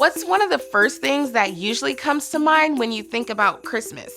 What's one of the first things that usually comes to mind when you think about Christmas?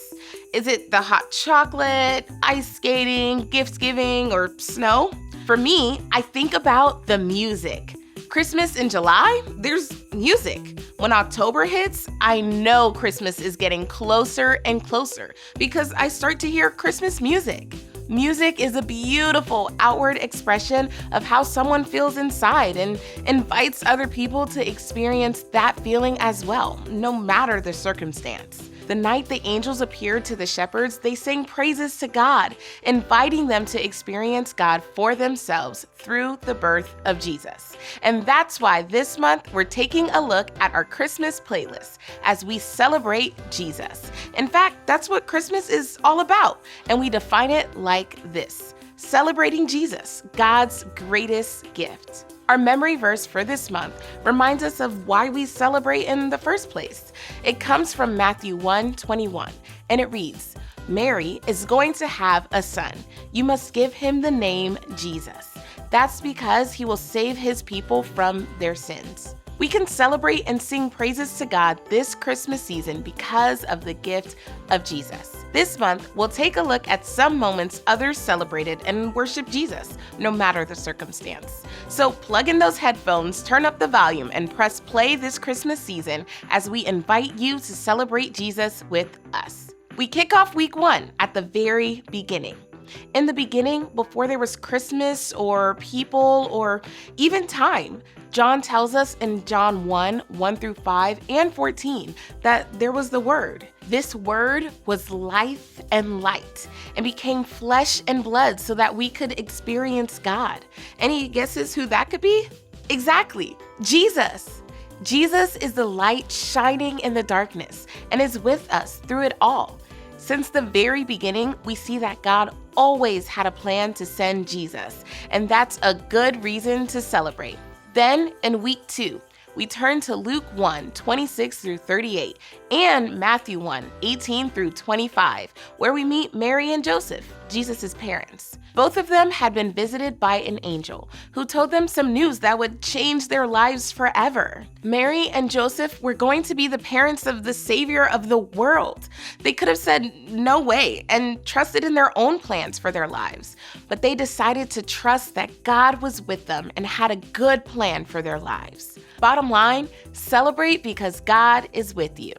Is it the hot chocolate, ice skating, gift giving, or snow? For me, I think about the music. Christmas in July, there's music. When October hits, I know Christmas is getting closer and closer because I start to hear Christmas music. Music is a beautiful outward expression of how someone feels inside and invites other people to experience that feeling as well, no matter the circumstance. The night the angels appeared to the shepherds, they sang praises to God, inviting them to experience God for themselves through the birth of Jesus. And that's why this month we're taking a look at our Christmas playlist as we celebrate Jesus. In fact, that's what Christmas is all about, and we define it like this: celebrating Jesus, God's greatest gift. Our memory verse for this month reminds us of why we celebrate in the first place. It comes from Matthew 1:21, and it reads, "Mary is going to have a son. You must give him the name Jesus. That's because he will save his people from their sins." We can celebrate and sing praises to God this Christmas season because of the gift of Jesus. This month, we'll take a look at some moments others celebrated and worshiped Jesus, no matter the circumstance. So plug in those headphones, turn up the volume, and press play this Christmas season as we invite you to celebrate Jesus with us. We kick off week 1 at the very beginning. In the beginning, before there was Christmas or people or even time, John tells us in John 1:1-5 and 14, that there was the Word. This Word was life and light and became flesh and blood so that we could experience God. Any guesses who that could be? Exactly, Jesus. Jesus is the light shining in the darkness and is with us through it all. Since the very beginning, we see that God always had a plan to send Jesus, and that's a good reason to celebrate. Then, in week 2, we turn to Luke 1:26-38 and Matthew 1:18-25, where we meet Mary and Joseph, Jesus' parents. Both of them had been visited by an angel who told them some news that would change their lives forever. Mary and Joseph were going to be the parents of the Savior of the world. They could have said no way and trusted in their own plans for their lives, but they decided to trust that God was with them and had a good plan for their lives. Bottom line, celebrate because God is with you.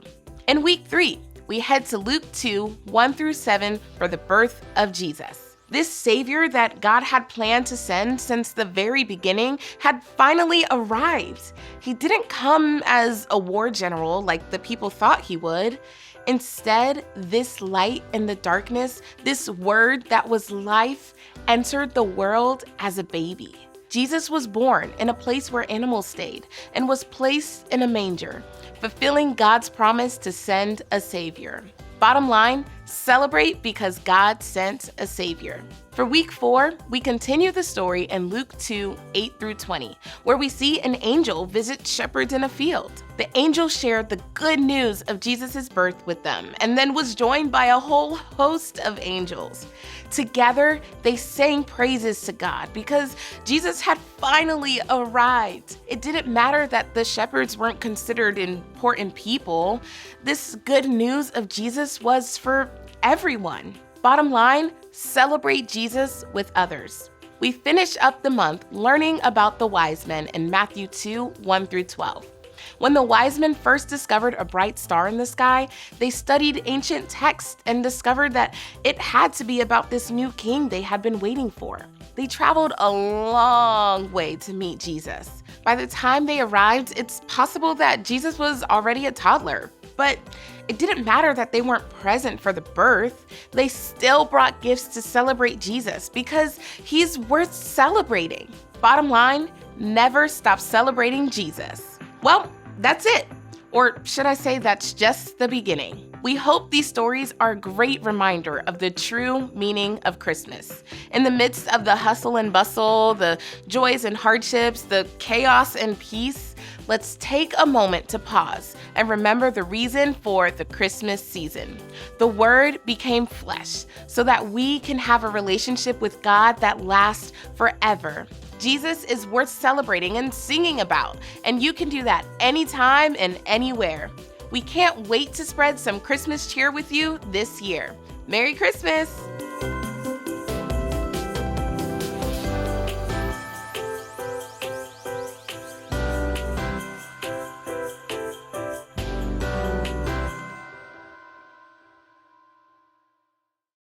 In week 3, we head to Luke 2:1-7 for the birth of Jesus. This Savior that God had planned to send since the very beginning had finally arrived. He didn't come as a war general like the people thought he would. Instead, this light in the darkness, this Word that was life, entered the world as a baby. Jesus was born in a place where animals stayed and was placed in a manger, fulfilling God's promise to send a Savior. Bottom line, celebrate because God sent a Savior. For week 4, we continue the story in Luke 2:8-20, where we see an angel visit shepherds in a field. The angel shared the good news of Jesus' birth with them and then was joined by a whole host of angels. Together, they sang praises to God because Jesus had finally arrived. It didn't matter that the shepherds weren't considered important people. This good news of Jesus was for everyone. Bottom line, celebrate Jesus with others. We finish up the month learning about the wise men in Matthew 2:1-12. When the wise men first discovered a bright star in the sky, they studied ancient texts and discovered that it had to be about this new king they had been waiting for. They traveled a long way to meet Jesus. By the time they arrived, it's possible that Jesus was already a toddler. But it didn't matter that they weren't present for the birth. They still brought gifts to celebrate Jesus because he's worth celebrating. Bottom line, never stop celebrating Jesus. Well, that's it. Or should I say that's just the beginning. We hope these stories are a great reminder of the true meaning of Christmas. In the midst of the hustle and bustle, the joys and hardships, the chaos and peace, let's take a moment to pause and remember the reason for the Christmas season. The Word became flesh so that we can have a relationship with God that lasts forever. Jesus is worth celebrating and singing about, and you can do that anytime and anywhere. We can't wait to spread some Christmas cheer with you this year. Merry Christmas!